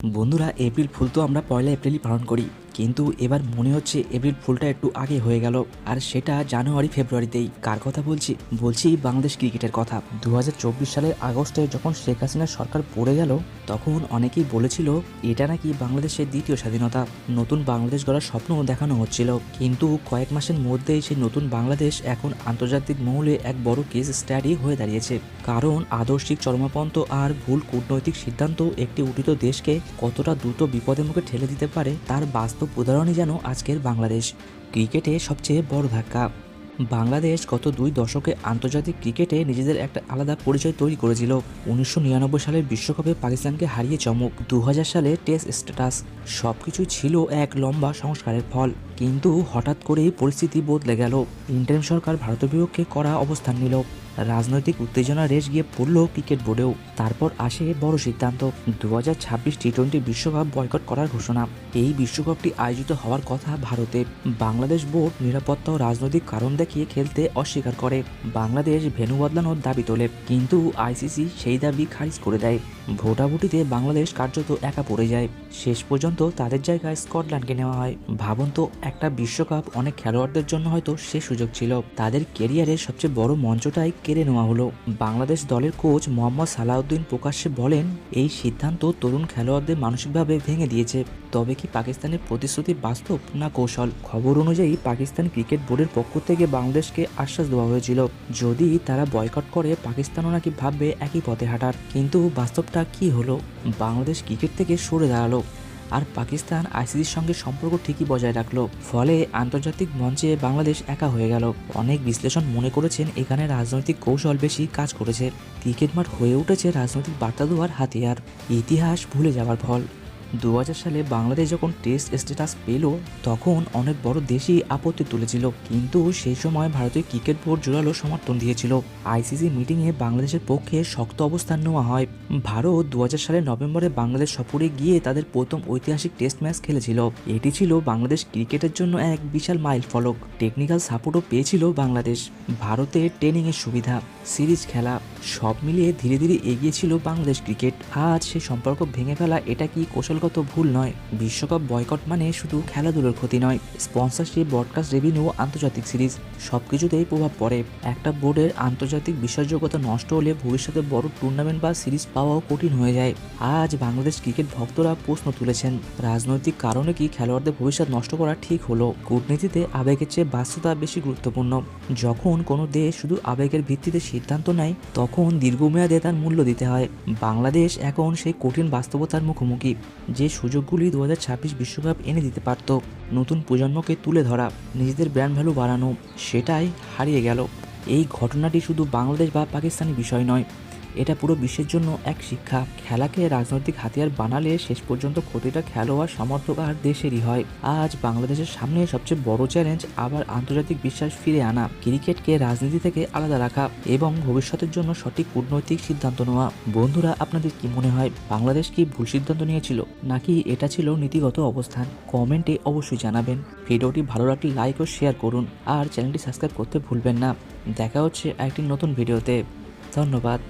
বন্ধুরা, April fool তো আমরা পয়লা এপ্রিলই পালন করি, কিন্তু এবার মনে হচ্ছে এপ্রিল ফুলটা একটু আগে হয়ে গেল। আর সেটা জানুয়ারি ফেব্রুয়ারিতেই। কার কথা বলছি বাংলাদেশ ক্রিকেটের কথা। 2024 সালের আগস্টে যখন শেখ হাসিনার সরকার পড়ে গেল, তখন অনেকেই বলেছিল এটা নাকি বাংলাদেশের দ্বিতীয় স্বাধীনতা, নতুন বাংলাদেশ গড়ার স্বপ্ন দেখানো হচ্ছিল। কিন্তু কয়েক মাসের মধ্যেই সেই নতুন বাংলাদেশ এখন আন্তর্জাতিক মহলে এক বড় কেস স্টাডি হয়ে দাঁড়িয়েছে। কারণ আদর্শিক চরমাপন্থ আর ভুল কূটনৈতিক সিদ্ধান্ত একটি উঠিত দেশকে কতটা দ্রুত বিপদের মুখে ঠেলে দিতে পারে তার বাস্তব উদাহরণই যেন আজকের বাংলাদেশ। ক্রিকেটে সবচেয়ে বড় ধাক্কা। বাংলাদেশ গত 2 দশকে আন্তর্জাতিক ক্রিকেটে নিজেদের একটা আলাদা পরিচয় তৈরি করেছিল। 1999 সালের বিশ্বকাপে পাকিস্তানকে হারিয়ে চমক, 2000 সালে টেস্ট স্ট্যাটাস, সবকিছুই ছিল এক লম্বা সংস্কারের ফল। কিন্তু হঠাৎ করেই পরিস্থিতি বদলে গেল। ইন্টারিম সরকার ভারতের বিপক্ষে কড়া অবস্থান নিল। রাজনৈতিক উত্তেজনা রেশ গিয়ে পড়ল ক্রিকেট বোর্ডেও। তারপর আসে বড় সিদ্ধান্ত, 2026 টি-20 বিশ্বকাপ বয়কট করার ঘোষণা। এই বিশ্বকাপটি আয়োজিত হওয়ার কথা ভারতে। বাংলাদেশ বোর্ড নিরাপত্তা ও রাজনৈতিক কারণ দেখিয়ে খেলতে অস্বীকার করে। বাংলাদেশ ভেন্যু বদলানোর দাবি তোলে, কিন্তু আইসিসি সেই দাবি খারিজ করে দেয়। ভোটাভুটিতে বাংলাদেশ কার্যত একা পড়ে যায়। শেষ পর্যন্ত তাদের জায়গায় স্কটল্যান্ডকে নেওয়া হয়। ভাবুন তো, একটা বিশ্বকাপ অনেক খেলোয়াড়দের জন্য হয়তো সে সুযোগ ছিল। তাদের ক্যারিয়ারের সবচেয়ে বড় মঞ্চটাই কেড়ে নেওয়া হলো। বাংলাদেশ দলের কোচ মোহাম্মদ সালাউদ্দিন প্রকাশ্যে বলেন, এই সিদ্ধান্ত তরুণ খেলোয়াড়দের মানসিকভাবে ভেঙে দিয়েছে। তবে কি পাকিস্তানের প্রতিশ্রুতি বাস্তব না কৌশল? খবর অনুযায়ী পাকিস্তান ক্রিকেট বোর্ডের পক্ষ থেকে বাংলাদেশকে আশ্বাস দেওয়া হয়েছিল, যদি তারা বয়কট করে পাকিস্তানও নাকি ভাববে একই পথে হাঁটার। কিন্তু বাস্তবটা কি হলো? বাংলাদেশ ক্রিকেট থেকে সরে দাঁড়ালো, আর পাকিস্তান আইসিসির সঙ্গে সম্পর্ক ঠিকই বজায় রাখলো। ফলে আন্তর্জাতিক মঞ্চে বাংলাদেশ একা হয়ে গেল। অনেক বিশ্লেষণ মনে করেছেন এখানে রাজনৈতিক কৌশল বেশি কাজ করেছে। ক্রিকেট মাঠ হয়ে উঠেছে রাজনৈতিক বার্তা দেওয়ার হাতিয়ার, ইতিহাস ভুলে যাওয়ার ফল। 2000 সালে বাংলাদেশ যখন টেস্ট স্ট্যাটাস পেল, তখন অনেক বড় দেশই আপত্তি তুলেছিল, কিন্তু সেই সময় ভারতীয় ক্রিকেট বোর্ড জোরালো সমর্থন দিয়েছিল। আইসিসি মিটিংয়ে বাংলাদেশের পক্ষে শক্ত অবস্থান নেওয়া হয়। ভারত 2000 সালের নভেম্বরে বাংলাদেশ সফরে গিয়ে তাদের প্রথম ঐতিহাসিক টেস্ট ম্যাচ খেলেছিল। এটি ছিল বাংলাদেশ ক্রিকেটের জন্য এক বিশাল মাইল ফলক। টেকনিক্যাল সাপোর্টও পেয়েছিল বাংলাদেশ। ভারতের ট্রেনিংয়ের সুবিধা, সিরিজ খেলা, সব মিলিয়ে ধীরে ধীরে এগিয়েছিল বাংলাদেশ ক্রিকেট। আজ সেই সম্পর্ক ভেঙে ফেলা এটা কি কৌশলগত ভুল নয়? বিশ্বকাপ বয়কট মানে শুধু খেলাধুলার ক্ষতি নয়, স্পন্সরশিপ, ব্রডকাস্ট রেভিনিউ, আন্তর্জাতিক সিরিজ, সবকিছুতেই প্রভাব পড়ে। একটা বোর্ডের আন্তর্জাতিক বিশ্বাসযোগ্যতা নষ্ট হলে ভবিষ্যতে বড় টুর্নামেন্ট বা সিরিজ পাওয়াও কঠিন হয়ে যায়। আজ বাংলাদেশ ক্রিকেট ভক্তরা প্রশ্ন তুলেছেন, রাজনৈতিক কারণে কি খেলোয়াড়দের ভবিষ্যৎ নষ্ট করা ঠিক হলো? কূটনীতিতে আবেগের চেয়ে বাস্তবতা বেশি গুরুত্বপূর্ণ। যখন কোনো দেশ শুধু আবেগের ভিত্তিতে সিদ্ধান্ত নেয়, তখন দীর্ঘমেয়াদে তার মূল্য দিতে হয়। বাংলাদেশ এখন সেই কঠিন বাস্তবতার মুখোমুখি। যে সুযোগগুলি 2026 বিশ্বকাপ এনে দিতে পারত, নতুন প্রজন্মকে তুলে ধরা, নিজেদের ব্র্যান্ড ভ্যালু বাড়ানো, সেটাই হারিয়ে গেল। এই ঘটনাটি শুধু বাংলাদেশ বা পাকিস্তানি বিষয় নয়, এটা পুরো বিশ্বের জন্য এক শিক্ষা। খেলাকে রাজনৈতিক হাতিয়ার বানালে শেষ পর্যন্ত ক্ষতিটা খেলোয়াড়, সমর্থক আর দেশেরই হয়। আজ বাংলাদেশের সামনে সবচেয়ে বড় চ্যালেঞ্জ আবার আন্তর্জাতিক বিশ্বাস ফিরে আনা, ক্রিকেটকে রাজনীতি থেকে আলাদা রাখা এবং ভবিষ্যতের জন্য সঠিক কূটনৈতিক সিদ্ধান্ত নেওয়া। বন্ধুরা, আপনাদের কি মনে হয়, বাংলাদেশ কি ভুল সিদ্ধান্ত নিয়েছিল, নাকি এটা ছিল নীতিগত অবস্থান? কমেন্টে অবশ্যই জানাবেন। ভিডিওটি ভালো লাগলে লাইক ও শেয়ার করুন, আর চ্যানেলটি সাবস্ক্রাইব করতে ভুলবেন না। দেখা হচ্ছে একটি নতুন ভিডিওতে। ধন্যবাদ।